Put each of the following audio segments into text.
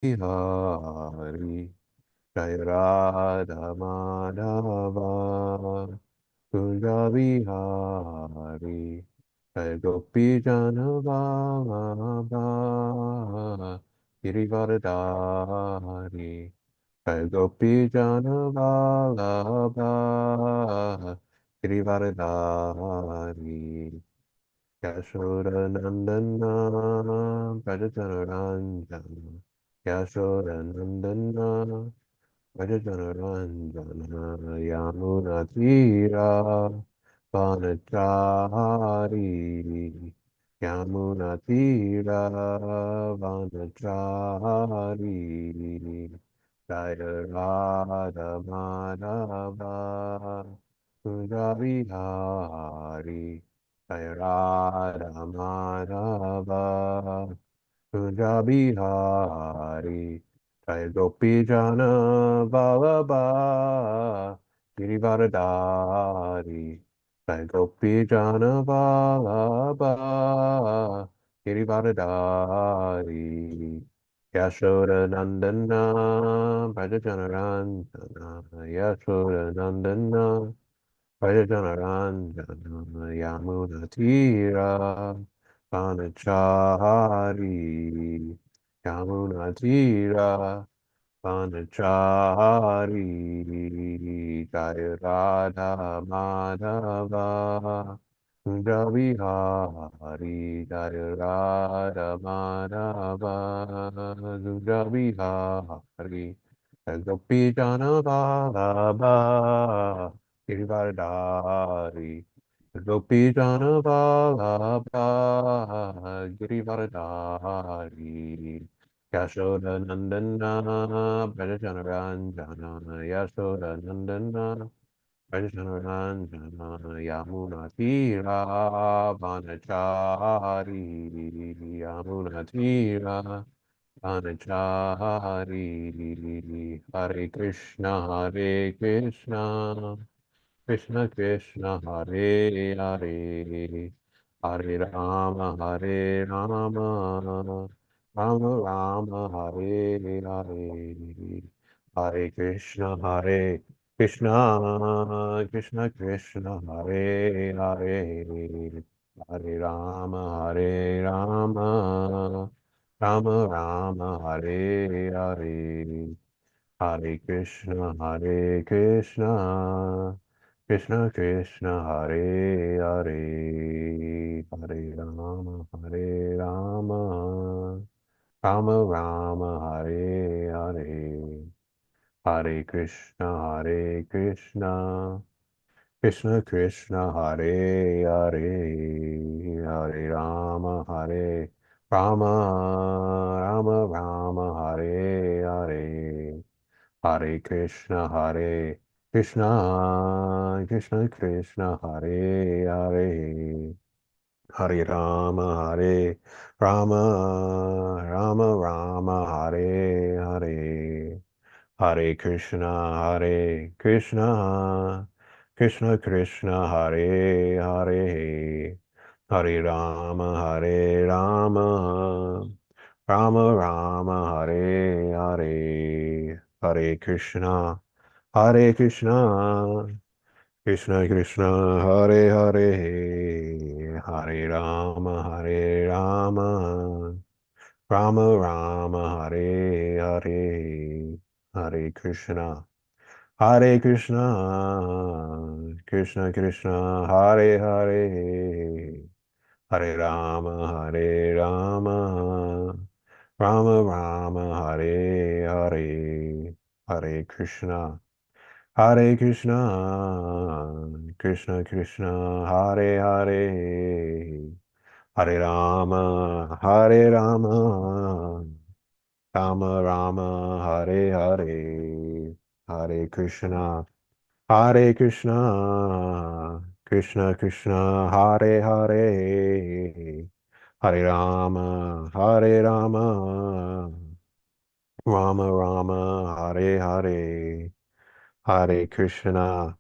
Hari Jai Radha Madhava Kunja Vihari Jai Gopi Janavallabha Girivardhari Jai Gopi Janavallabha Girivardhari Yashodanandana Bhajajanaranja Yashodanandana Bhajajanaranja Yamunatira Vanachari Yamunatira Vanachari Jaya Radha Madhava Kunjavihari Jaya Radha Madhava Kunjabihari Jaya Gopi Jana Vallabha Girivardhari Jaya Gopi Jana Vallabha Girivardhari Yashoda Nandana Brajajanaranjana Yashoda Nandana Brajajanaranjana Yamuna Tira Vanachari Yamuna Tira Vanachari Jaya Radha Madhava Kunjabihari Jaya Radha Madhava Kunjabihari Gopi Janavalabha Girivardhari Gopi Janavalabha Girivardhari Yashoda Nandana Brajanaranjana Yashoda Nandana Brajanaranjana Yamuna Tira Vanachari Yamuna Tira Vanachari Hare Krishna Hare Krishna Krishna Krishna Hare Hare Hare Rama Hare Rama Rama Rama Hare Hare Hare Krishna Krishna Krishna Hare Hare Hare Rama Rama Rama Hare Hare Hare Krishna, Krishna Krishna, Hare Hare, Hare Rama, Rama Rama, Hare Hare, Hare Krishna, Krishna Krishna, Hare Hare, Hare Rama, Rama Rama, Hare Hare. Hare Krishna, Krishna Krishna, Hare Hare, Hare Rama, Rama Rama, Hare Hare, Hare Krishna, Krishna Krishna, Hare Hare, Hare Rama, Rama Rama, Hare Hare, Hare Krishna, Krishna Krishna, Hare Hare, Hare Rama, Rama Rama, Hare Hare, Hare Krishna. Hare Krishna, Krishna Krishna, Hare Hare, Hare Rama, Rama Rama, Hare Hare, Hare Krishna, Hare Krishna, Krishna Krishna, Hare Hare, Hare Rama, Rama Rama, Hare Hare, Hare Krishna, Hare Krishna, Krishna Krishna, Hare Hare, Hare Rama, Rama Rama, Hare Hare, Hare Krishna,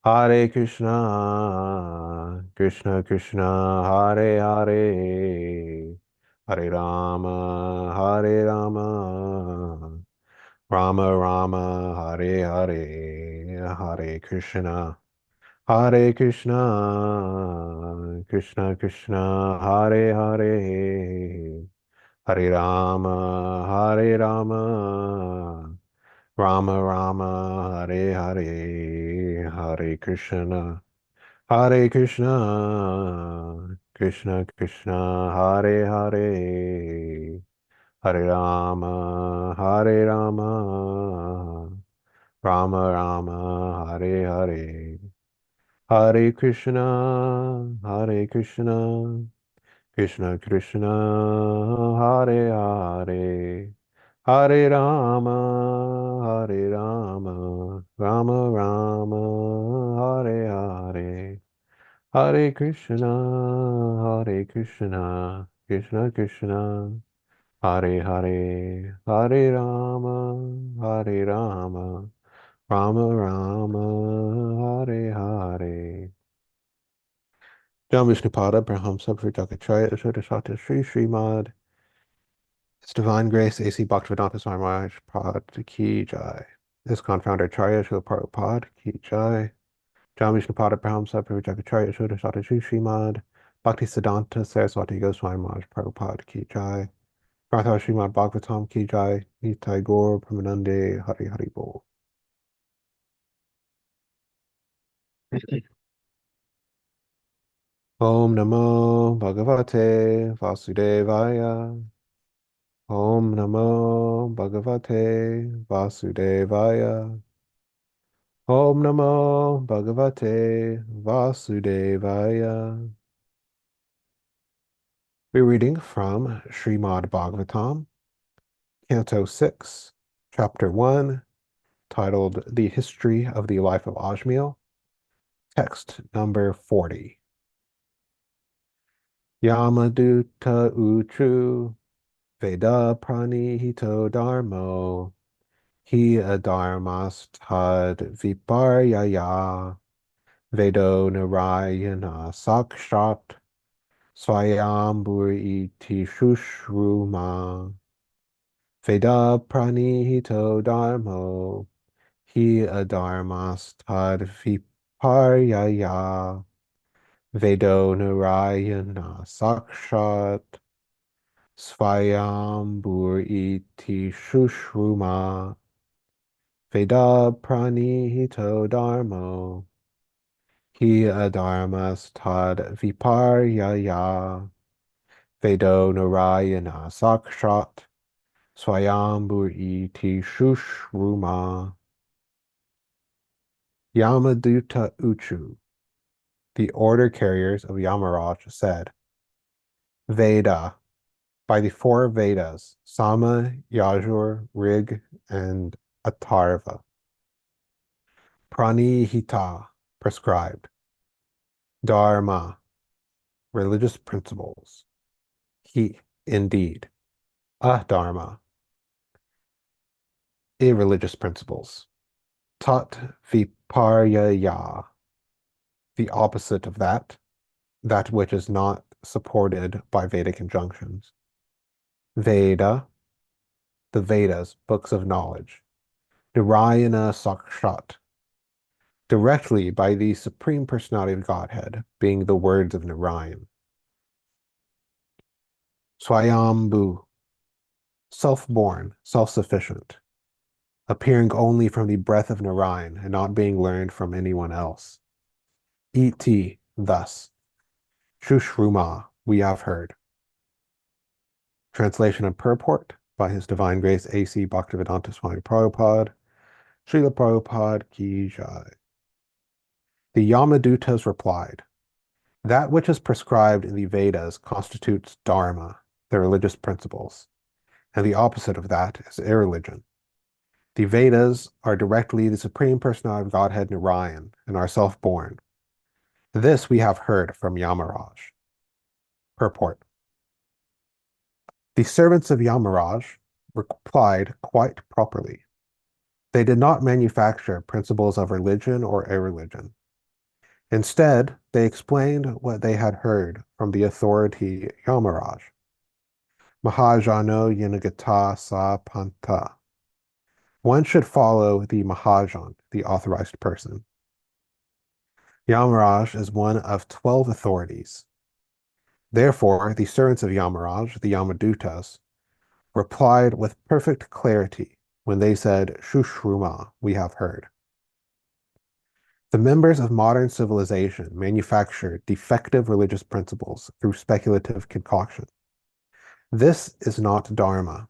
Hare Krishna, Krishna Krishna, Hare Hare, Hare Rama, Hare Rama, Rama Rama, Hare Hare, Hare Krishna, Hare Krishna, Krishna Krishna, Hare Hare, Hare Rama, Hare Rama, Rama Rama, Hare Hare, Hare Krishna, Hare Krishna, Krishna Krishna, Hare Hare, Hare Rama, Hare Rama, Rama Rama, Hare Hare, Hare Krishna, Hare Krishna, Krishna Krishna, Hare Hare, Hare Rama, Hare Rama, Rama Rama, Hare Hare. Hare Krishna, Hare Krishna, Krishna Krishna, Hare Hare, Hare Rama, Hare Rama, Rama Rama, Hare Hare. Jam Vishnupada, Braham Sabhritaka Ashotashata Sri Srimad, His Divine Grace, A.C. Bhaktivedanta Swami Maharaj Pad Ki Jai. His Confounder Charya Srila Prabhupada Ki Jai. Jam Vishnupada Braham Sabhritaka Ashotashata Sri Srimad, Bhakti Siddhanta Saraswati Goswami Maharaj Prabhupada Ki Jai. Pratha Srimad Bhagavatam Ki Jai. Nitai Gaur Pramanande Hari Hari Bol. Om Namo Bhagavate Vasudevaya. Om Namo Bhagavate Vasudevaya. Om Namo Bhagavate Vasudevaya. We're reading from Srimad Bhagavatam, Canto 6, Chapter 1, titled The History of the Life of Ajmil, text number 40. Yamaduta Uchu Veda Pranihito Dharmo Hi Adharmastad Viparyaya Vedo Narayana Sakshat Swayamburi Iti Shushruma Veda Pranihito Dharmo Hi Adharmastad Viparyaya Vedo Narayana Sakshat Swayambur iti Shushruma Veda Pranihito Dharmo Hi Adharmas Tad Viparyaya Vedo Narayana Sakshat Swayambur iti Shushruma Yamaduta Uchu, the order carriers of Yamaraj, said, Veda, by the four Vedas, Sama, Yajur, Rig, and Atharva. Pranihita, prescribed. Dharma, religious principles. He, indeed. Adharma, irreligious principles. Tat viparyaya, the opposite of that, that which is not supported by Vedic injunctions. Veda, the Vedas, books of knowledge. Narayana Sakshat, directly by the Supreme Personality of Godhead, being the words of Narayan. Swayambhu, self-born, self-sufficient, appearing only from the breath of Narayan and not being learned from anyone else. E.T. thus. Shushruma, we have heard. Translation and purport by His Divine Grace A.C. Bhaktivedanta Swami Prabhupada, Srila Prabhupada Ki Jai. The Yamadutas replied, that which is prescribed in the Vedas constitutes dharma, the religious principles, and the opposite of that is irreligion. The Vedas are directly the Supreme Personality of Godhead Narayan and are self-born. This we have heard from Yamaraj. Purport. The servants of Yamaraj replied quite properly. They did not manufacture principles of religion or irreligion. Instead, they explained what they had heard from the authority Yamaraj. Mahajano Yanagata Sa Panta. One should follow the Mahajan, the authorized person. Yamaraj is one of 12 authorities. Therefore, the servants of Yamaraj, the Yamadutas, replied with perfect clarity when they said, Shushruma, we have heard. The members of modern civilization manufacture defective religious principles through speculative concoction. This is not Dharma.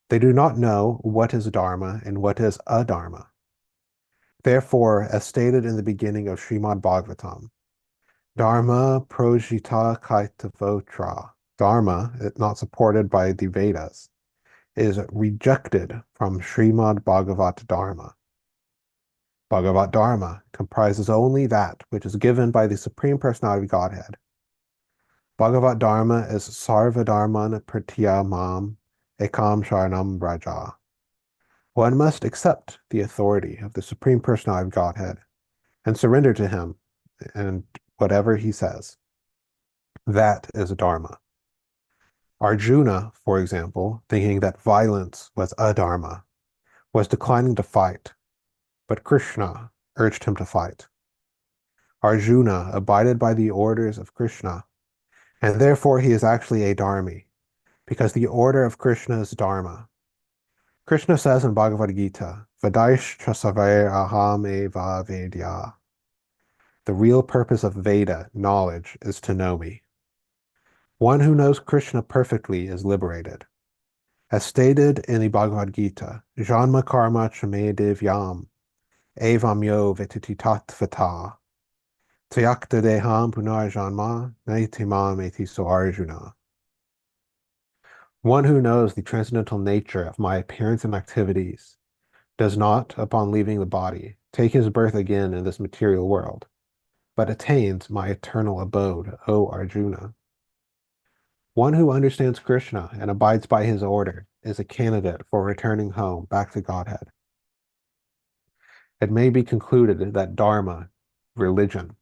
They do not know what is Dharma and what is adharma. Therefore, as stated in the beginning of Srimad Bhagavatam, Dharma projita kaitavotra, Dharma, not supported by the Vedas, is rejected from Srimad Bhagavat Dharma. Bhagavat Dharma comprises only that which is given by the Supreme Personality of Godhead. Bhagavat Dharma is Sarva Dharman Pratya Mam Ekam Sharanam Raja. One must accept the authority of the Supreme Personality of Godhead and surrender to him and whatever he says. That is Dharma. Arjuna, for example, thinking that violence was adharma, was declining to fight, but Krishna urged him to fight. Arjuna abided by the orders of Krishna, and therefore he is actually a dharmi, because the order of Krishna is dharma. Krishna says in Bhagavad Gita, Vadaish chasave aham eva vedya. The real purpose of Veda, knowledge, is to know me. One who knows Krishna perfectly is liberated. As stated in the Bhagavad Gita, Janma karma chame devyam, evam yo vetiti tatvata, tyakta deham punarjanma, naitimam eti so arjuna. One who knows the transcendental nature of my appearance and activities does not, upon leaving the body, take his birth again in this material world, but attains my eternal abode, O Arjuna. One who understands Krishna and abides by his order is a candidate for returning home back to Godhead. It may be concluded that Dharma, religion,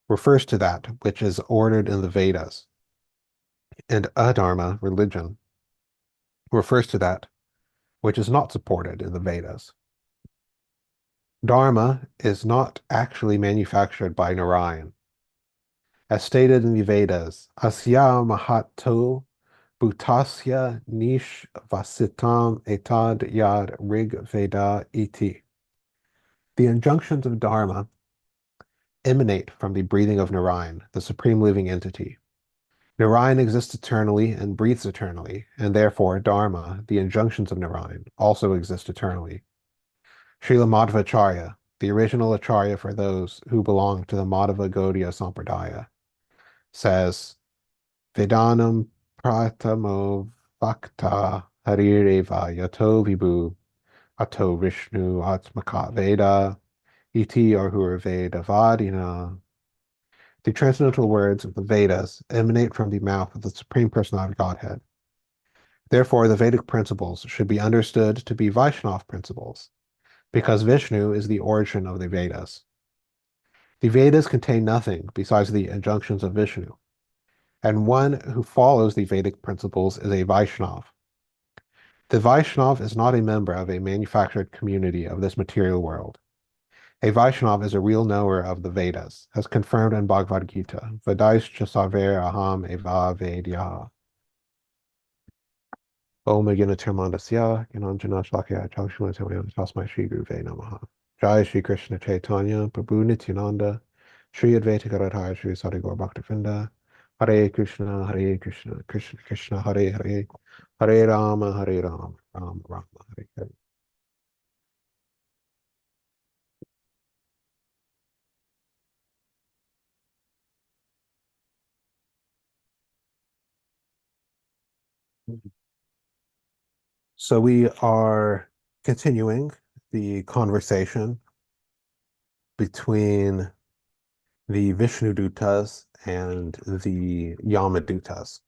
refers to that which is ordered in the Vedas, and adharma, religion, refers to that which is not supported in the Vedas. Dharma is not actually manufactured by Narayan. As stated in the Vedas, Asya Mahato Bhutasya Nish Vasitam Etad Yad Rig Veda Iti. The injunctions of Dharma emanate from the breathing of Narayan, the supreme living entity. Narayan exists eternally and breathes eternally, and therefore Dharma, the injunctions of Narayan, also exist eternally. Srila Madhvacharya, the original acharya for those who belong to the Madhva Gaudiya Sampradaya, says, Vedanam pratamo vakta harireva yato vibhu ato Vishnu atmaka Veda iti arhur Veda vadina. The transcendental words of the Vedas emanate from the mouth of the Supreme Personality of Godhead. Therefore, the Vedic principles should be understood to be Vaishnava principles, because Vishnu is the origin of the Vedas. The Vedas contain nothing besides the injunctions of Vishnu, and one who follows the Vedic principles is a Vaishnava. The Vaishnava is not a member of a manufactured community of this material world. A Vaishnava is a real knower of the Vedas, as confirmed in Bhagavad Gita. Vadaischa saver aham eva vedya. Om Agina Termandasya, Gananjana Shlakya, Chakshuna Tamayana Tasmai Shri Guruve Namaha. Jai Shri Krishna Chaitanya, Prabhu Nityananda, Shri Advaita Gadadhar, Shri Sadhguru Bhaktivinda, Hare Krishna, Hare Krishna, Krishna Krishna, Hare Hare, Hare Rama, Hare Rama, Rama Rama, Hare Hare. So we are continuing the conversation between the Vishnu Dutas and the Yama Dutas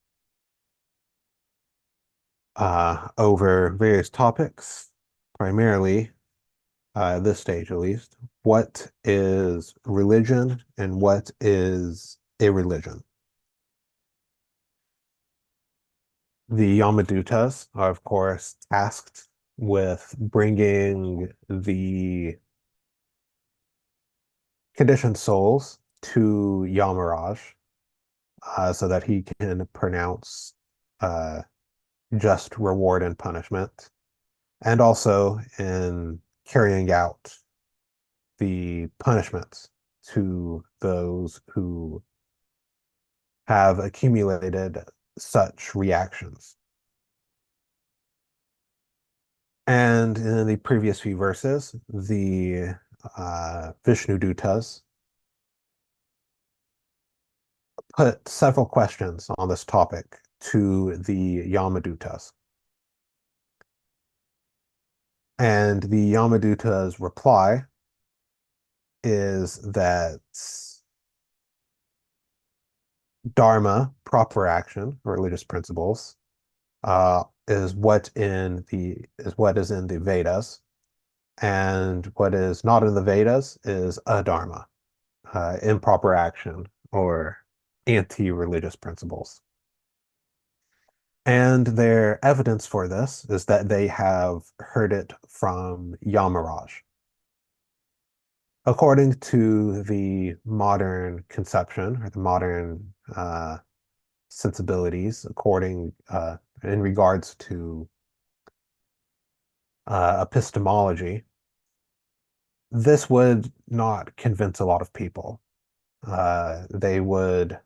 over various topics, primarily, at this stage at least, what is religion and what is irreligion. The Yamadutas are, of course, tasked with bringing the conditioned souls to Yamaraj so that he can pronounce uh, just reward and punishment, and also in carrying out the punishments to those who have accumulated such reactions. And in the previous few verses, the Vishnu Dutas put several questions on this topic to the Yamadutas. And the Yamaduta's reply is that Dharma, proper action, religious principles, is what is in the Vedas, and what is not in the Vedas is adharma, improper action or anti-religious principles. And their evidence for this is that they have heard it from Yamaraj. According to the modern conception or the modern sensibilities, in regards to epistemology, this would not convince a lot of people. They would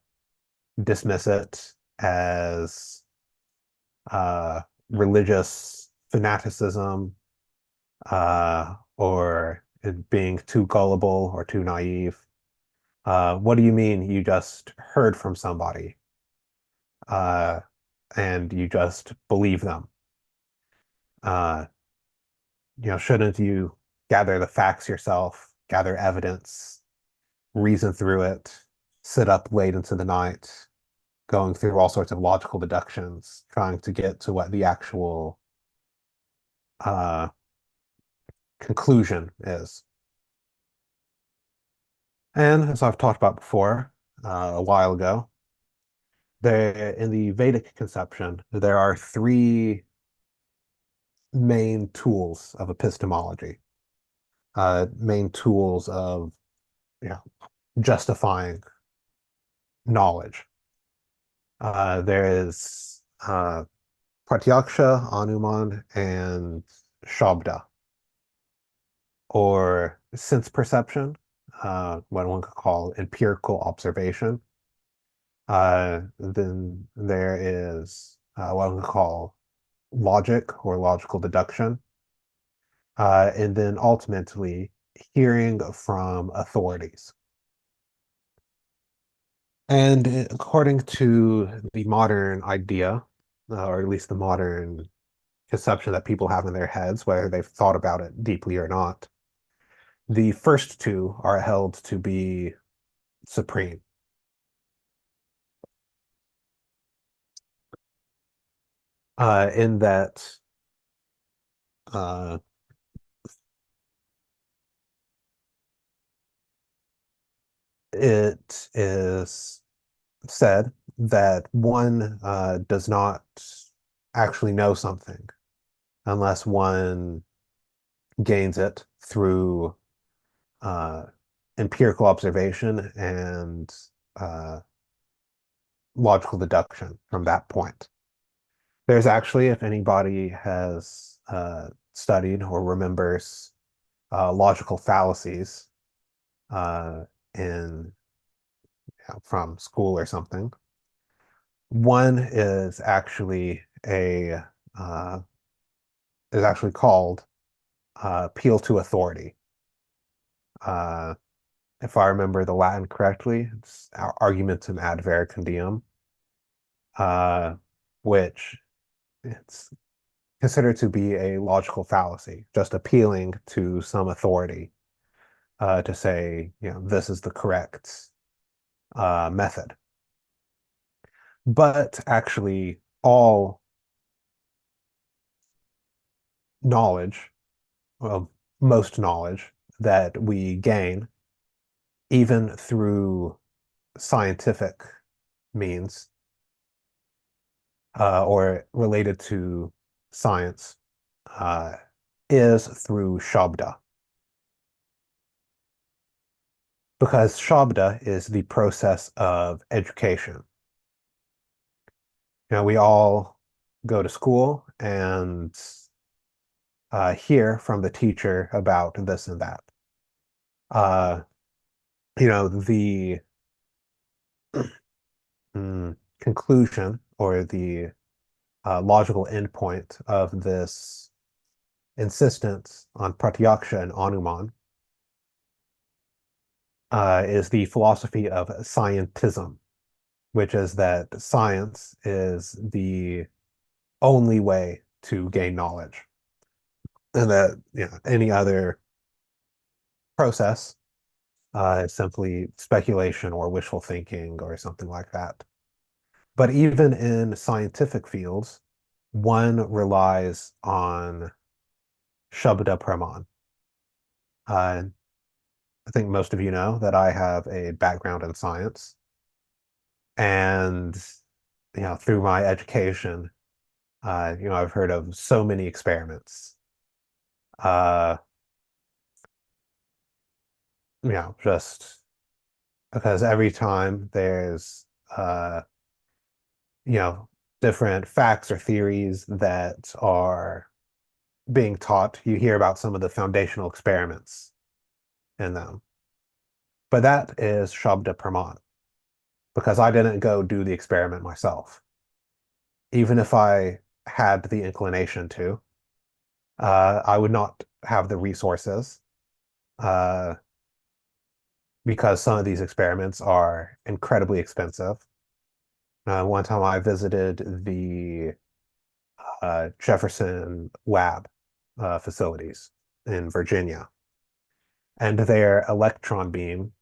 dismiss it as religious fanaticism, or it being too gullible or too naive. What do you mean you just heard from somebody uh, and you just believe them? Uh, shouldn't you gather the facts yourself, gather evidence, reason through it, sit up late into the night, going through all sorts of logical deductions, trying to get to what the actual uh, conclusion is? And as I've talked about before, a while ago, there in the Vedic conception, there are three main tools of epistemology, main tools of justifying knowledge. There is Pratyaksha, Anuman, and Shabda, or sense perception, what one could call empirical observation. Then there is what one could call logic or logical deduction. And then ultimately, hearing from authorities. And according to the modern idea, or at least the modern conception that people have in their heads, whether they've thought about it deeply or not, the first two are held to be supreme. In that uh, it is said that one does not actually know something unless one gains it through uh, empirical observation and uh, logical deduction from that point. There's actually, if anybody has studied or remembers logical fallacies uh, in from school or something, one uh, is actually called appeal to authority. Uh, if I remember the Latin correctly, it's argumentum ad verecundiam, uh, which it's considered to be a logical fallacy, just appealing to some authority to say, this is the correct method. But actually, all knowledge, well, most knowledge that we gain, even through scientific means, or related to science uh, is through Shabda. Because Shabda is the process of education. We all go to school and hear from the teacher about this and that. Uh, the conclusion or the logical endpoint of this insistence on pratyaksha and anuman is the philosophy of scientism, which is that science is the only way to gain knowledge, and that any other process is simply speculation or wishful thinking or something like that. But even in scientific fields, one relies on Shabda Praman. Uh, I think most of you know that I have a background in science, and through my education, I've heard of so many experiments. Uh, just because every time there's you know, different facts or theories that are being taught, you hear about some of the foundational experiments in them. But that is Shabda Praman, because I didn't go do the experiment myself. Even if I had the inclination to, I would not have the resources uh, because some of these experiments are incredibly expensive. One time I visited the Jefferson Lab facilities in Virginia, and their electron beam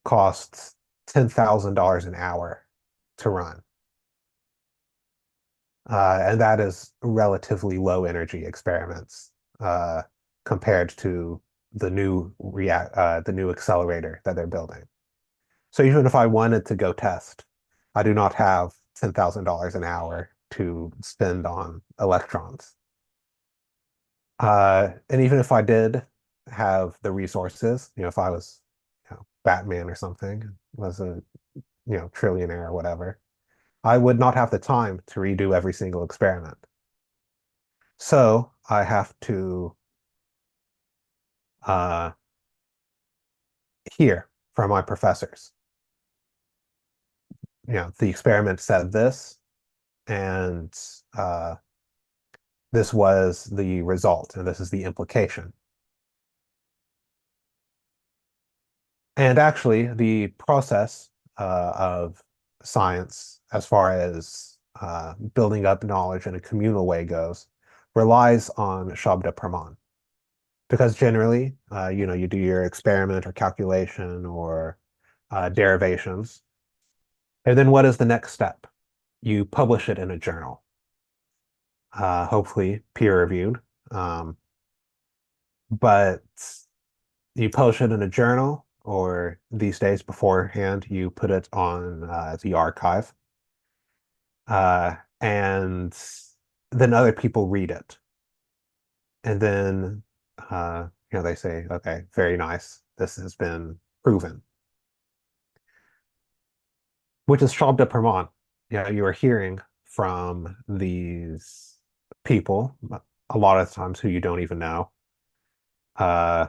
costs $10,000 an hour to run. And that is relatively low energy experiments uh, compared to the new accelerator that they're building. So even if I wanted to go test, I do not have $10,000 an hour to spend on electrons. And even if I did have the resources, if I was, Batman or something, was a, trillionaire or whatever, I would not have the time to redo every single experiment. So I have to uh, hear from my professors. The experiment said this, and uh, this was the result, and this is the implication. And actually, the process of science, as far as building up knowledge in a communal way goes, relies on Shabda Praman. Because generally, you do your experiment or calculation or derivations. And then what is the next step? You publish it in a journal, hopefully peer-reviewed. But you publish it in a journal, or these days beforehand, you put it on the archive, and then other people read it. And then, they say, okay, very nice. This has been proven, which is Shabda Praman. You are hearing from these people, a lot of times who you don't even know, uh,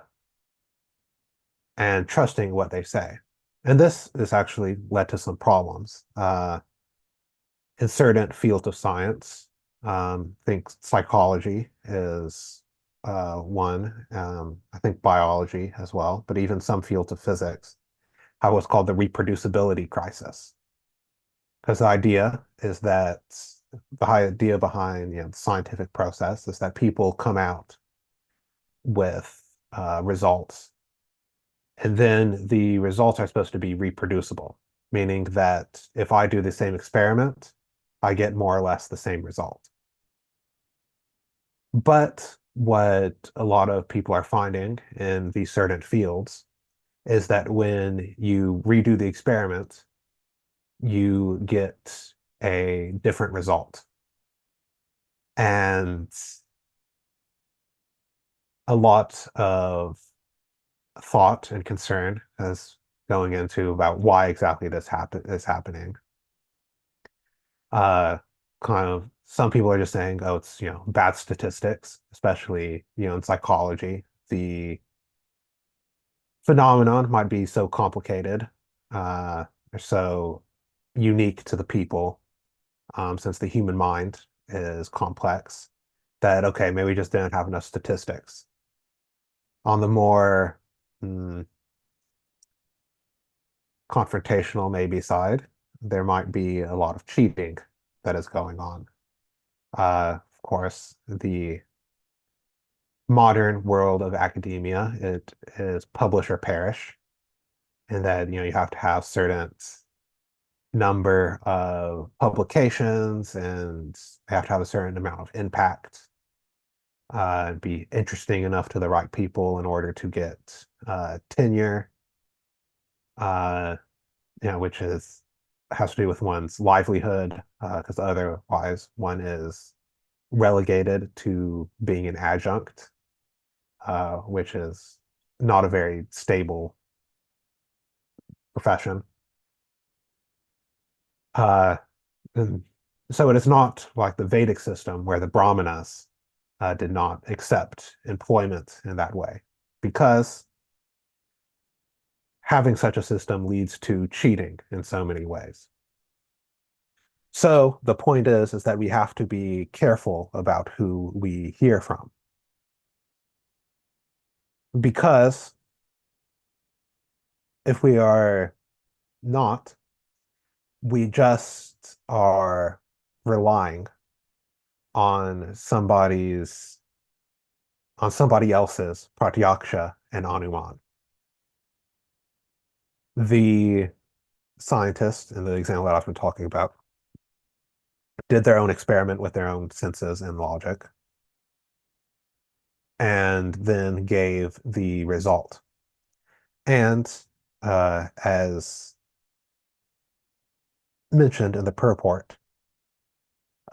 and trusting what they say. And this actually led to some problems in certain fields of science. I think psychology is one. I think biology as well, but even some fields of physics have what's called the reproducibility crisis. Because the idea is that the idea behind the scientific process is that people come out with results, and then the results are supposed to be reproducible, meaning that if I do the same experiment, I get more or less the same result. But what a lot of people are finding in these certain fields is that when you redo the experiment, you get a different result. And a lot of thought and concern is going into about why exactly is happening. Uh, kind of some people are just saying, oh, it's bad statistics, especially in psychology. The phenomenon might be so complicated, or so unique to the people, since the human mind is complex, that okay, maybe we just didn't have enough statistics. On the more mm, confrontational maybe side, there might be a lot of cheating that is going on. Of course, the modern world of academia, it is publish or perish, and that you have to have certain number of publications and they have to have a certain amount of impact, be interesting enough to the right people in order to get tenure, uh, which has to do with one's livelihood, because otherwise one is relegated to being an adjunct, which is not a very stable profession. Uh, and so it is not like the Vedic system where the Brahmanas did not accept employment in that way, because having such a system leads to cheating in so many ways. So the point is that we have to be careful about who we hear from, because if we are not, we just are relying on somebody else's pratyaksha and anuman. The scientists in the example that I've been talking about did their own experiment with their own senses and logic, and then gave the result. And as mentioned in the purport,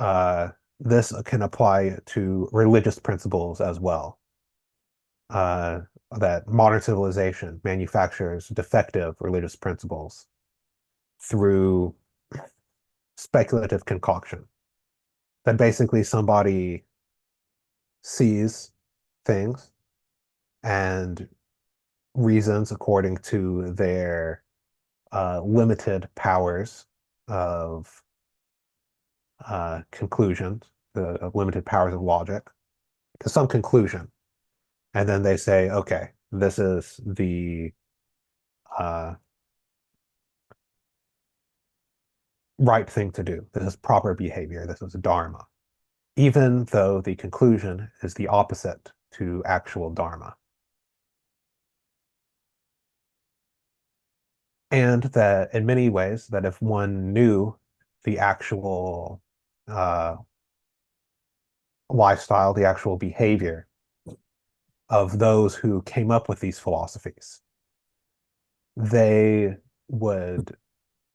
uh, this can apply to religious principles as well. Uh, that modern civilization manufactures defective religious principles through speculative concoction. That basically somebody sees things and reasons according to their limited powers of conclusions, the limited powers of logic, to some conclusion. And then they say, okay, this is the uh, right thing to do. This is proper behavior. This is dharma, even though the conclusion is the opposite to actual dharma. And that in many ways, that if one knew the actual uh, lifestyle, the actual behavior of those who came up with these philosophies, they would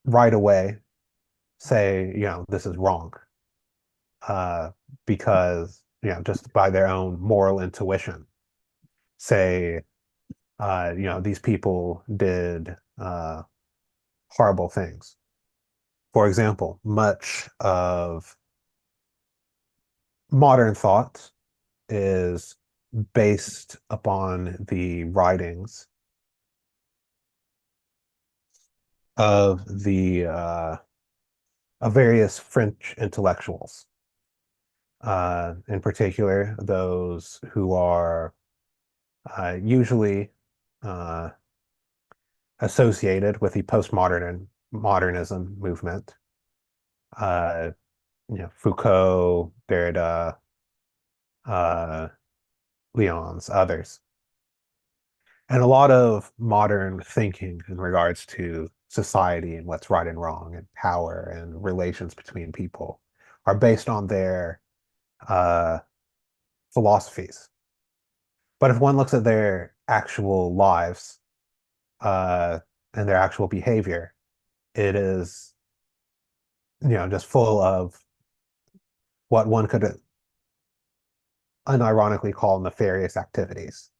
right away say, this is wrong, uh, because, just by their own moral intuition, say, these people did horrible things. For example, much of modern thought is based upon the writings of the of various French intellectuals, in particular those who are usually uh, associated with the postmodern modernism movement. Uh, Foucault, Derrida, uh, Lyons, others. And a lot of modern thinking in regards to society and what's right and wrong and power and relations between people are based on their uh, philosophies. But if one looks at their actual lives uh, and their actual behavior, it is just full of what one could unironically call nefarious activities,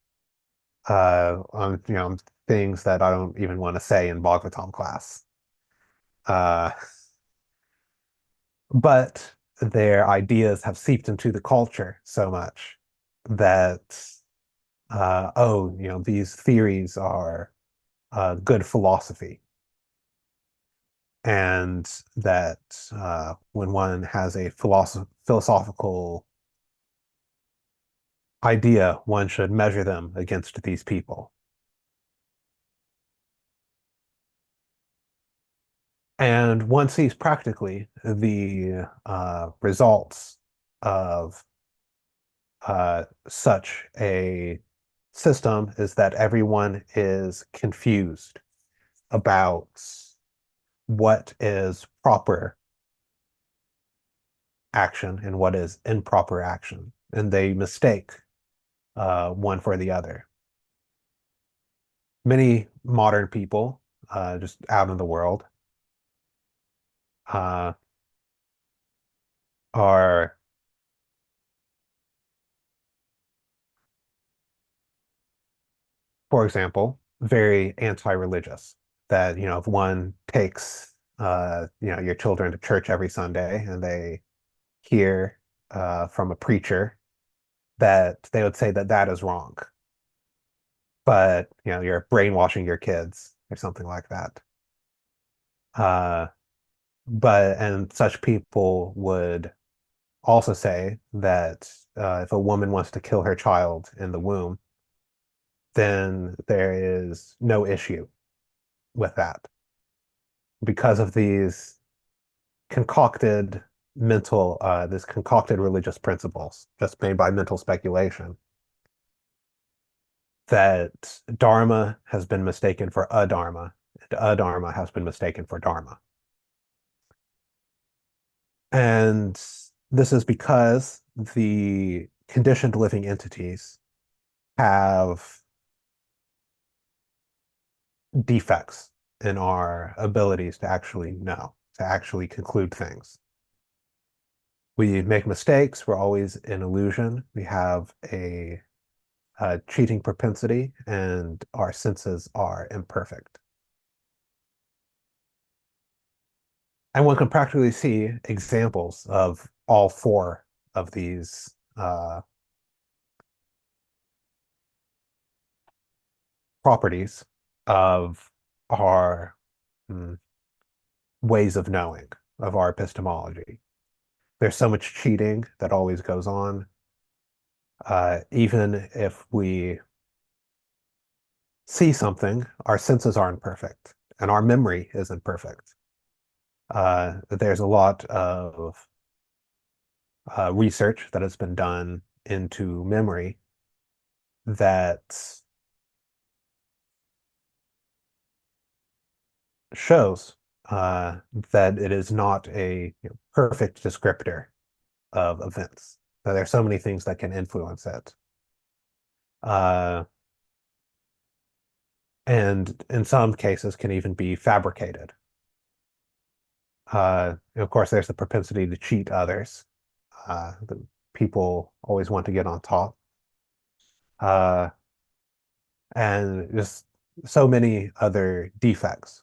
on things that I don't even want to say in Bhagavatam class. Uh, but their ideas have seeped into the culture so much that these theories are good philosophy, and that when one has a philosophical idea, one should measure them against these people. And one sees practically the results of such a system is that everyone is confused about what is proper action and what is improper action, and they mistake one for the other. Many modern people, just out in the world, uh, are, for example, very anti-religious. That, if one takes, your children to church every Sunday and they hear from a preacher, that they would say that that is wrong. But, you're brainwashing your kids or something like that. Uh, and such people would also say that if a woman wants to kill her child in the womb, then there is no issue with that because of these concocted this concocted religious principles just made by mental speculation, that dharma has been mistaken for adharma, and adharma has been mistaken for dharma. And this is because the conditioned living entities have defects in our abilities to actually know, to actually conclude things. We make mistakes. We're always in illusion. We have a cheating propensity, and our senses are imperfect. And one can practically see examples of all four of these properties of our mm, ways of knowing, of our epistemology. There's so much cheating that always goes on. Even if we see something, our senses aren't perfect and our memory isn't perfect. There's a lot of research that has been done into memory that shows that it is not a perfect descriptor of events. There are so many things that can influence it. Uh, and in some cases can even be fabricated. Of course, there's the propensity to cheat others. The people always want to get on top. Uh, and just so many other defects.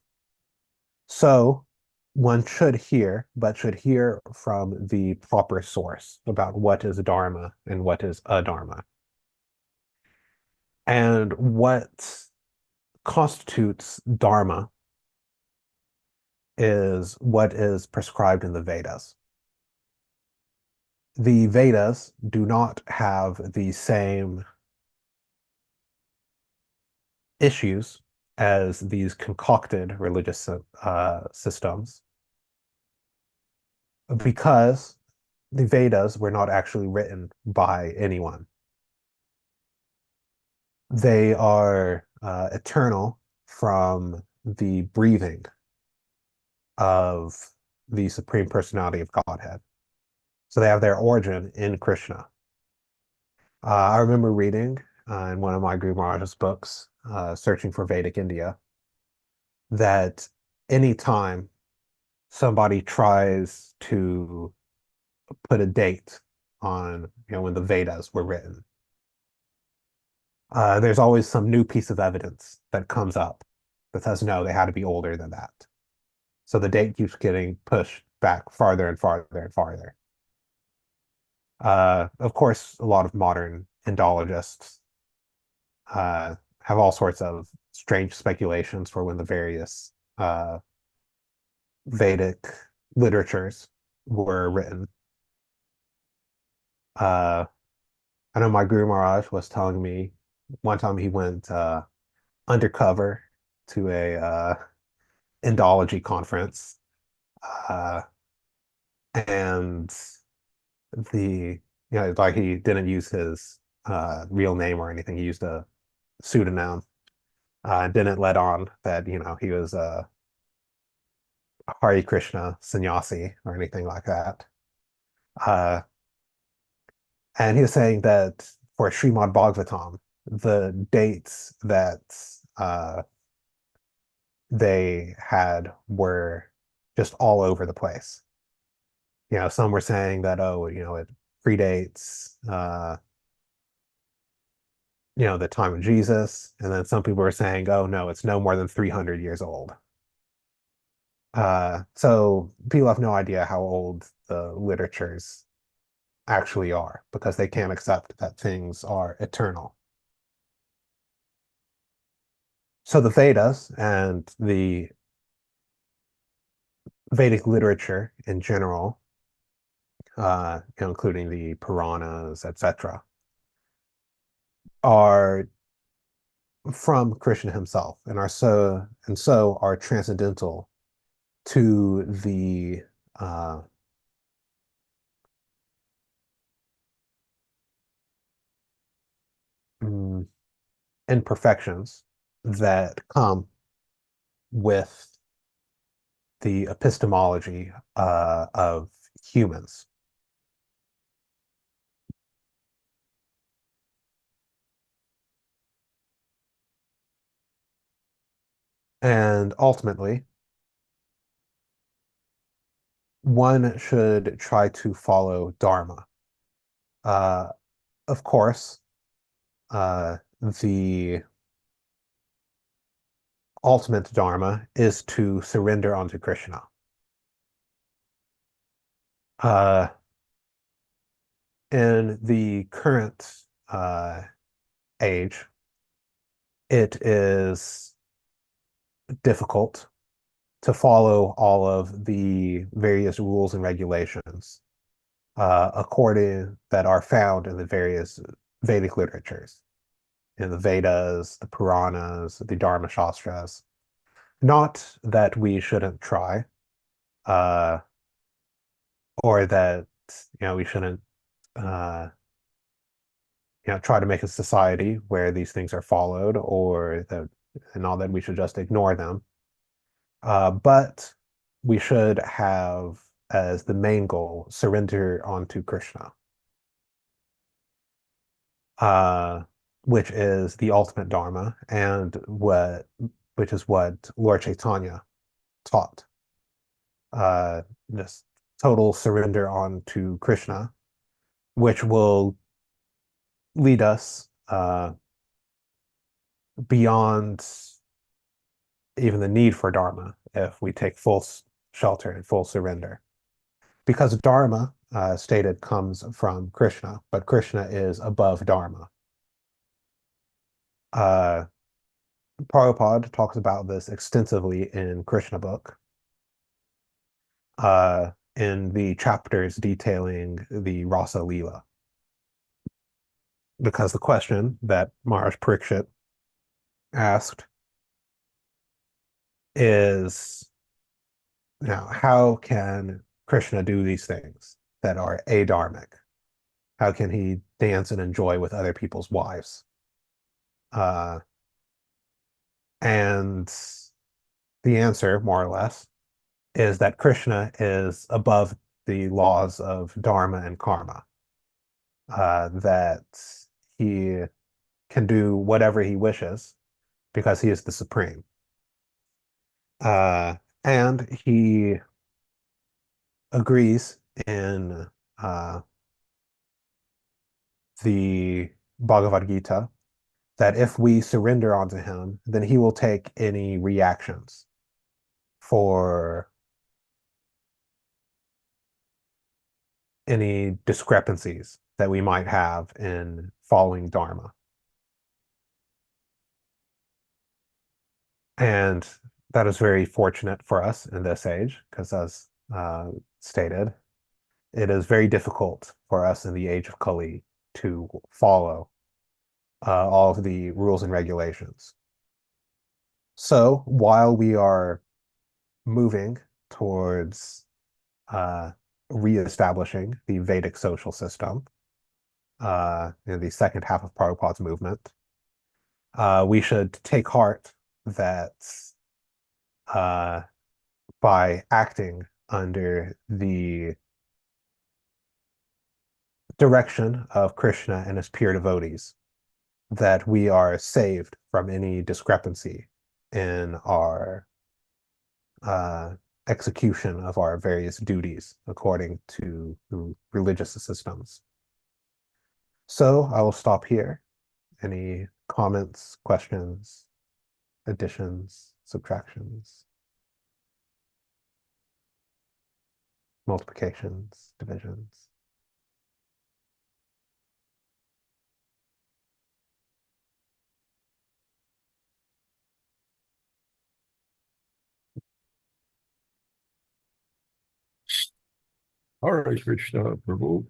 So one should hear, but should hear from the proper source about what is dharma and what is adharma. And what constitutes dharma is what is prescribed in the Vedas. The Vedas do not have the same issues as these concocted religious systems, because the Vedas were not actually written by anyone. They are eternal from the breathing of the Supreme Personality of Godhead. So they have their origin in Krishna. I remember reading in one of my Guru Maharaj's books, Searching for Vedic India, that any time somebody tries to put a date on, when the Vedas were written, there's always some new piece of evidence that comes up that says, no, they had to be older than that. So the date keeps getting pushed back farther and farther and farther. Of course, a lot of modern Indologists have all sorts of strange speculations for when the various Vedic literatures were written. Uh, I know my Guru Maharaj was telling me one time he went undercover to a Indology conference, uh, and like he didn't use his real name or anything. He used a pseudonym, and didn't let on that he was a Hare Krishna sannyasi or anything like that. Uh, and he was saying that for Srimad Bhagavatam, the dates that uh, they had were just all over the place. Some were saying that, oh, it predates the time of Jesus, and then some people were saying, oh no, it's no more than 300 years old. So people have no idea how old the literatures actually are because they can't accept that things are eternal. So the Vedas and the Vedic literature in general, including the Puranas, etc., are from Krishna himself and so are transcendental to the uh, mm, imperfections that come with the epistemology of humans. And ultimately, one should try to follow Dharma. Uh, of course, the ultimate Dharma is to surrender unto Krishna. Uh, in the current age, it is difficult to follow all of the various rules and regulations according that are found in the various Vedic literatures, in the Vedas, the Puranas, the Dharma Shastras. Not that we shouldn't try, uh, or that we shouldn't uh, try to make a society where these things are followed, or that and all that we should just ignore them. But we should have as the main goal surrender onto Krishna, uh, which is the ultimate Dharma and which is what Lord Chaitanya taught. Uh, this total surrender onto Krishna, which will lead us beyond even the need for Dharma if we take full shelter and full surrender. Because Dharma, stated, comes from Krishna, but Krishna is above Dharma. Uh, Prabhupada talks about this extensively in Krishna book, in the chapters detailing the Rasa Leela. Because the question that Maharaj Parikshit asked is, how can Krishna do these things that are adharmic? How can he dance and enjoy with other people's wives? Uh, and the answer, more or less, is that Krishna is above the laws of dharma and karma, that he can do whatever he wishes because he is the supreme. And he agrees in the Bhagavad Gita that if we surrender unto him, then he will take any reactions for any discrepancies that we might have in following Dharma. And that is very fortunate for us in this age, because as stated, it is very difficult for us in the age of Kali to follow all of the rules and regulations. So while we are moving towards reestablishing the Vedic social system in the second half of Prabhupada's movement, we should take heart that uh, by acting under the direction of Krishna and his pure devotees, that we are saved from any discrepancy in our uh, execution of our various duties according to religious systems. So I will stop here. Any comments, questions, additions, subtractions, multiplications, divisions? All right, Krishna Prabhu,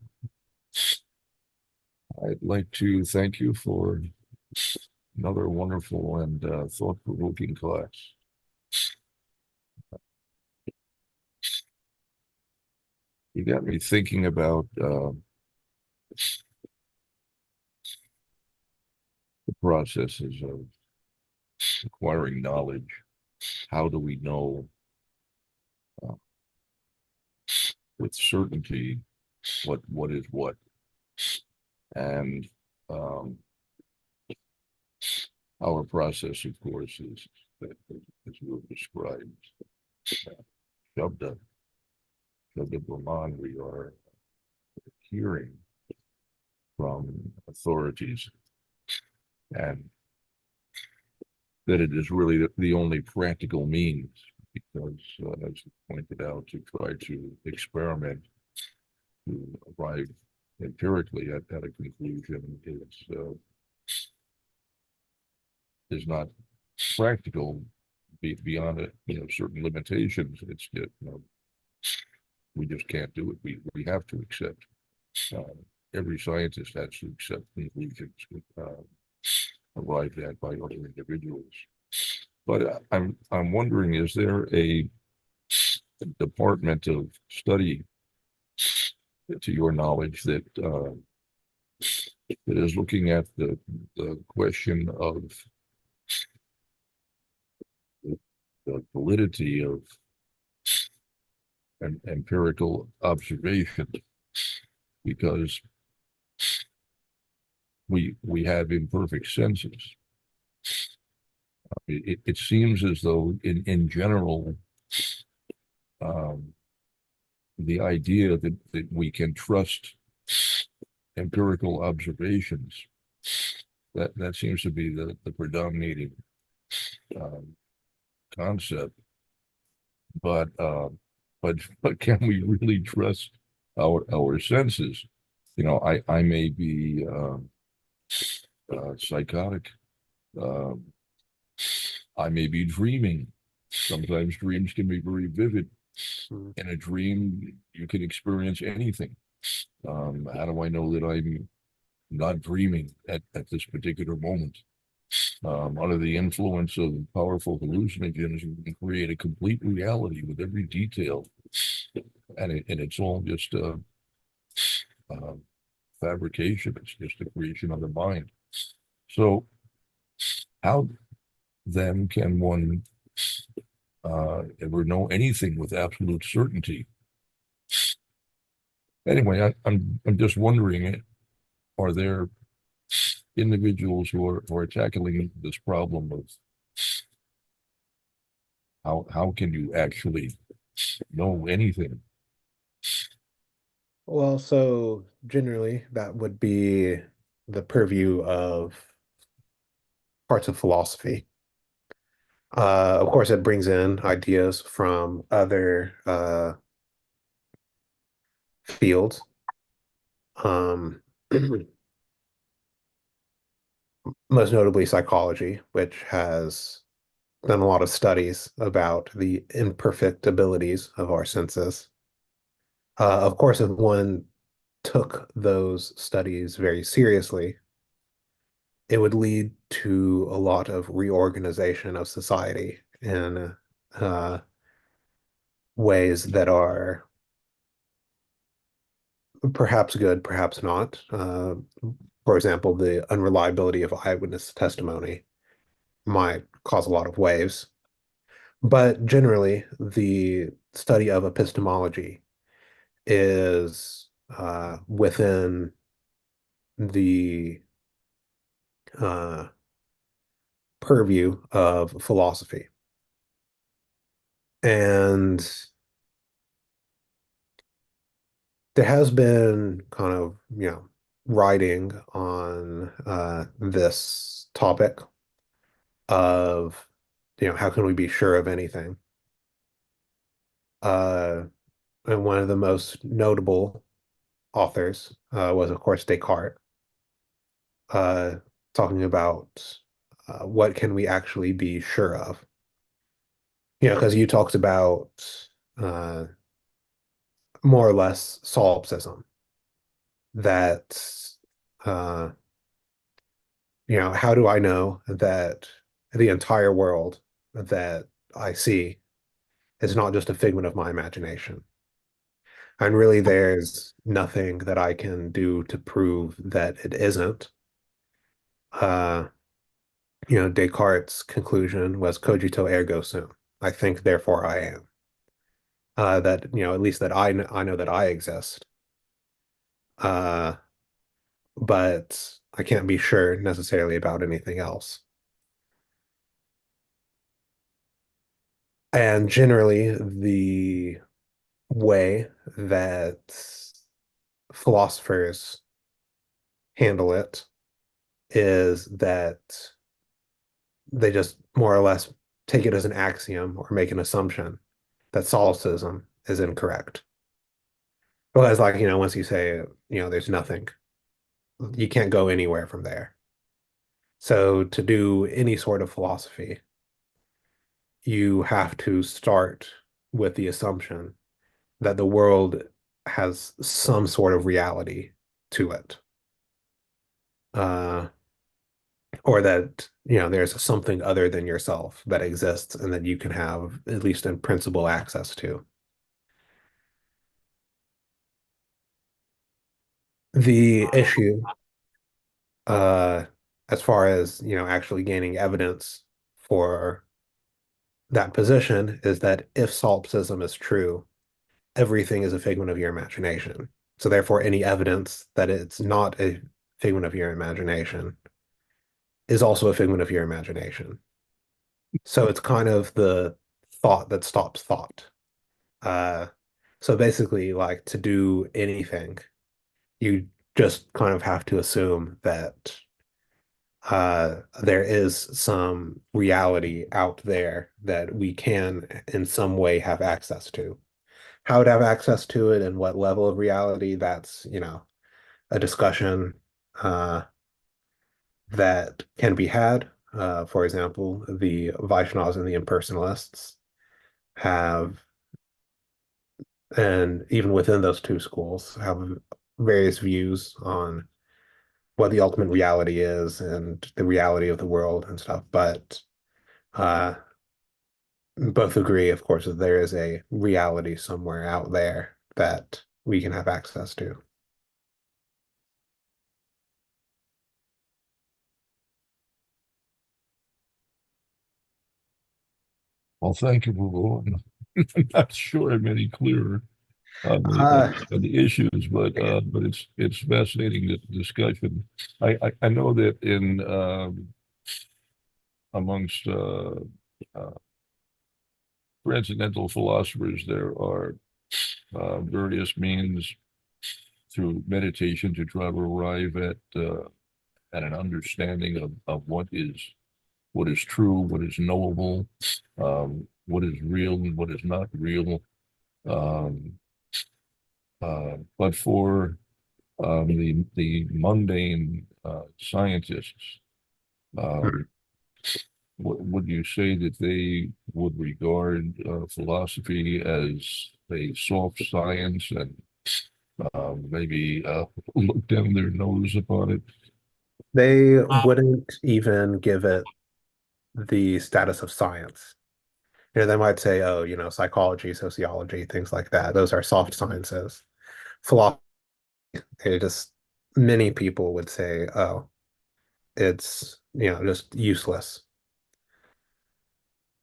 I'd like to thank you for another wonderful and thought-provoking class. You got me thinking about the processes of acquiring knowledge. How do we know uh, with certainty what is what? And um, our process, of course, is as we've described, Shabda, Shabda Brahman, we are hearing from authorities, and that it is really the only practical means, because, as you pointed out, to try to experiment to arrive empirically at a conclusion is not practical beyond it, certain limitations. It's we just can't do it. We have to accept. Every scientist has to accept conclusions arrived at by other individuals. But I'm wondering, is there a department of study, to your knowledge, that is looking at the question of the validity of an empirical observation? Because we have imperfect senses. It seems as though in general, the idea that we can trust empirical observations, that seems to be the predominating concept. But can we really trust our senses? I may be psychotic. I may be dreaming. Sometimes dreams can be very vivid. In a dream, you can experience anything. How do I know that I'm not dreaming at this particular moment? Under the influence of powerful hallucinogens, you can create a complete reality with every detail, and it's all just fabrication. It's just a creation of the mind. So how then can one ever know anything with absolute certainty? Anyway, I'm just wondering, are there individuals who are tackling this problem of how can you actually know anything Well, so generally that would be the purview of parts of philosophy. Of course, it brings in ideas from other fields. Um, most notably psychology, which has done a lot of studies about the imperfect abilities of our senses. Of course, if one took those studies very seriously, it would lead to a lot of reorganization of society in uh, ways that are perhaps good, perhaps not. For example, the unreliability of eyewitness testimony might cause a lot of waves. But generally, the study of epistemology is within the uh, purview of philosophy. And there has been kind of, writing on this topic of, how can we be sure of anything? Uh, and one of the most notable authors was, of course, Descartes, uh, talking about what can we actually be sure of? Because you talked about uh, more or less solipsism, that, uh, how do I know that the entire world that I see is not just a figment of my imagination? And really, there's nothing that I can do to prove that it isn't. Uh, Descartes' conclusion was cogito ergo sum. I think, therefore I am. That, at least that I know that I exist. Uh, but I can't be sure necessarily about anything else. And generally, the way that philosophers handle it is that they just more or less take it as an axiom or make an assumption that solipsism is incorrect. Because, like, once you say, there's nothing, you can't go anywhere from there. So, to do any sort of philosophy, you have to start with the assumption that the world has some sort of reality to it. Uh, or that, there's something other than yourself that exists and that you can have, at least in principle, access to. The issue, uh, as far as, actually gaining evidence for that position, is that if solipsism is true, everything is a figment of your imagination. So therefore, any evidence that it's not a figment of your imagination is also a figment of your imagination. So it's kind of the thought that stops thought. Uh, so basically, like, to do anything, you just kind of have to assume that there is some reality out there that we can in some way have access to. How to have access to it and what level of reality, that's, a discussion that can be had. For example, the Vaishnavas and the impersonalists have, and even within those two schools, have various views on what the ultimate reality is and the reality of the world and stuff. But uh, both agree, of course, that there is a reality somewhere out there that we can have access to. Well, thank you, Google. I'm not sure I'm any clearer on Uh, the issues, but it's fascinating discussion. I know that in amongst uh, transcendental philosophers there are various means through meditation to try to arrive at an understanding of what is true, what is knowable, what is real and what is not real. Um, but for the mundane scientists, Hmm. um, would you say that they would regard philosophy as a soft science and maybe look down their nose upon it? They wouldn't even give it the status of science. They might say, oh, psychology, sociology, things like that. Those are soft sciences. Philosophy, it just many people would say, oh, it's, just useless.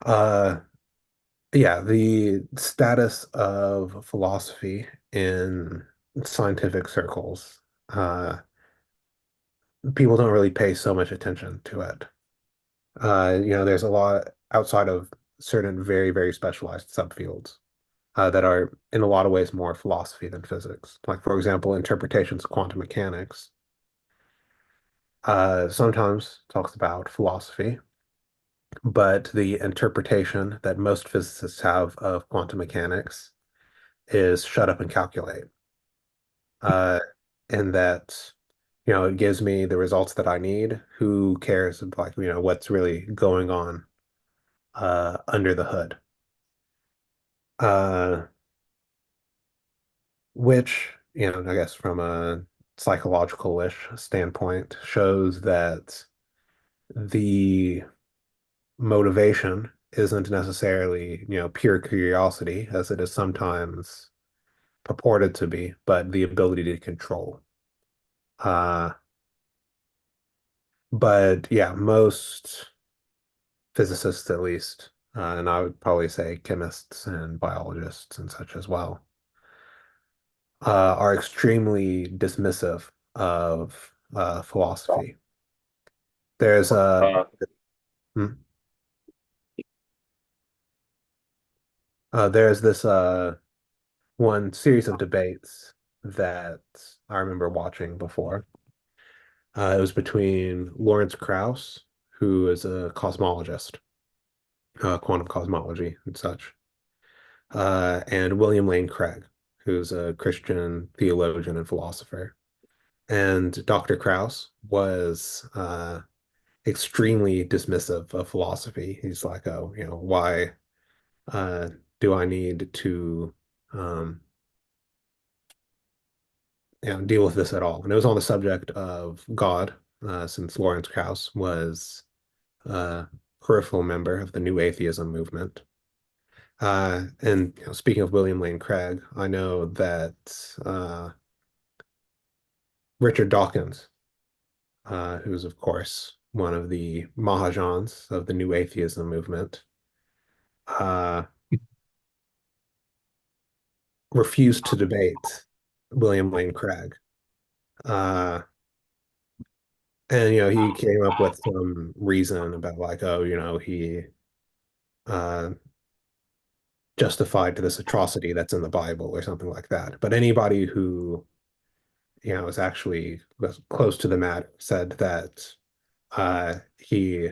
Uh, yeah, the status of philosophy in scientific circles, people don't really pay so much attention to it. There's a lot outside of certain very, very specialized subfields that are in a lot of ways more philosophy than physics. Like, for example, interpretations of quantum mechanics sometimes talks about philosophy, but the interpretation that most physicists have of quantum mechanics is shut up and calculate. Uh, and that, it gives me the results that I need. Who cares, like, what's really going on under the hood? Uh, which, I guess from a psychological-ish standpoint, shows that the motivation isn't necessarily, pure curiosity, as it is sometimes purported to be, but the ability to control. Uh, but yeah, most physicists, at least, and I would probably say chemists and biologists and such as well, are extremely dismissive of philosophy. There's a hmm, there's this one series of debates that I remember watching before. It was between Lawrence Krauss, who is a cosmologist, quantum cosmology and such, and William Lane Craig, who's a Christian theologian and philosopher. And Dr. Krauss was extremely dismissive of philosophy. He's like, oh, why uh, do I need to um, deal with this at all? And it was on the subject of God, since Lawrence Krauss was a peripheral member of the New Atheism movement. And speaking of William Lane Craig, I know that Richard Dawkins, who's of course one of the Mahajans of the New Atheism movement, uh, refused to debate William Lane Craig. Uh, and he came up with some reason about like, oh, he uh, justified this atrocity that's in the Bible or something like that. But anybody who is actually was close to the matter said that he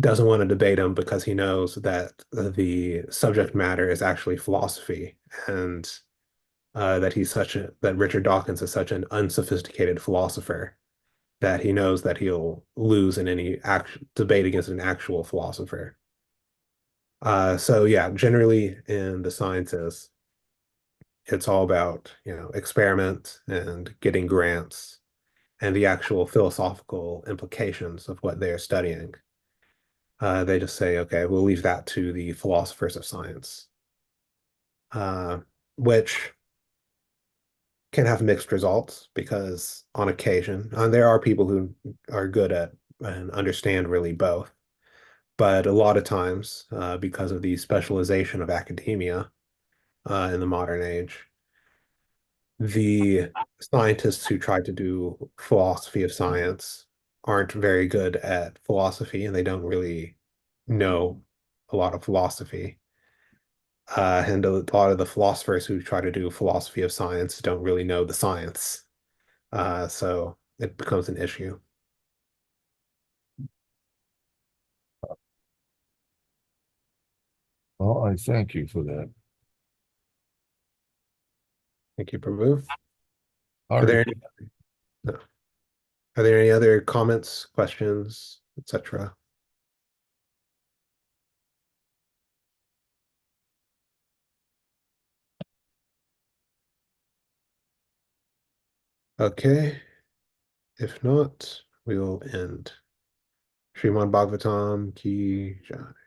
doesn't want to debate him because he knows that the subject matter is actually philosophy, and that Richard Dawkins is such an unsophisticated philosopher that he knows that he'll lose in any debate against an actual philosopher. So yeah, generally in the sciences, it's all about, experiment and getting grants and the actual philosophical implications of what they're studying. They just say, okay, we'll leave that to the philosophers of science, uh, which can have mixed results because on occasion, and there are people who are good at and understand really both. But a lot of times, because of the specialization of academia in the modern age, the scientists who try to do philosophy of science aren't very good at philosophy and they don't really know a lot of philosophy. And a lot of the philosophers who try to do philosophy of science don't really know the science. So it becomes an issue. Well, I thank you for that. Thank you, Prabhu. All Are there right. any, no. Are there any other comments, questions, etc.? Okay. If not, we will end. Srimad Bhagavatam ki jai.